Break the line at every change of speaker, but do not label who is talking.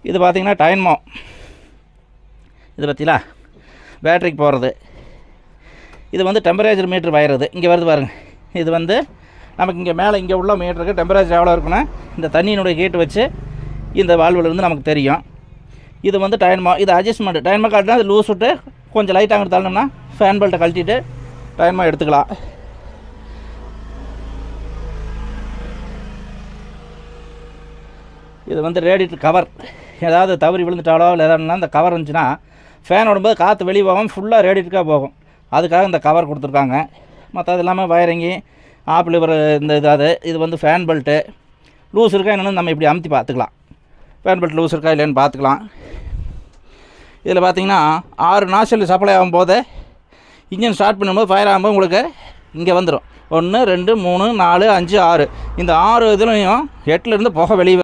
இது பார்த்திங்கன்னா டைன்மோ, இது பார்த்தீங்களா பேட்டரிக்கு போகிறது. இது வந்து டெம்பரேச்சர் மீட்ரு வயர். இது இங்கே வருது பாருங்கள். இது வந்து நமக்கு இங்கே மேலே இங்கே உள்ள மீட்டருக்கு டெம்பரேச்சர் எவ்வளோ இருக்குன்னா இந்த தண்ணியினுடைய ஹீட்டு வச்சு இந்த வால்விலேருந்து நமக்கு தெரியும். இது வந்து டைன்மோ, இது அட்ஜஸ்ட்மெண்ட். டைன்மோ காட்டினா அது லூஸ் விட்டு கொஞ்சம் லைட்டாக அங்கே தள்ளணும்னா ஃபேன் பெல்ட்டை கழட்டிட்டு டைன்மோ எடுத்துக்கலாம். இது வந்து ரேடியேட்டர் கவர். ஏதாவது தவறி விழுந்துட்டாலோ இல்லை ஏதாவதுனா இந்த கவர் இருந்துச்சுன்னா ஃபேன் ஓடும்போது காற்று வெளியே போகாமல் ஃபுல்லாக ரேடியேட்டருக்காக போகும். அதுக்காக இந்த கவர் கொடுத்துருக்காங்க. மற்றது இல்லாமல் வயரிங்கி ஆப் லிவர் இந்த இது வந்து ஃபேன் பெல்ட்டு லூஸ் இருக்கா என்னென்னு நம்ம இப்படி அமுத்தி பார்த்துக்கலாம். ஃபேன் பெல்ட் லூஸ் இருக்கா இல்லைன்னு பார்த்துக்கலாம். இதில் பார்த்திங்கன்னா 6 நாசில் சப்ளை ஆகும்போது இன்ஜின் ஸ்டார்ட் பண்ணும்போது ஃபயர் ஆகும்போது உங்களுக்கு இங்கே வந்துடும் 1 2 3 4 5 6. இந்த 6 இதுலையும் 8லேருந்து புகை வெளியே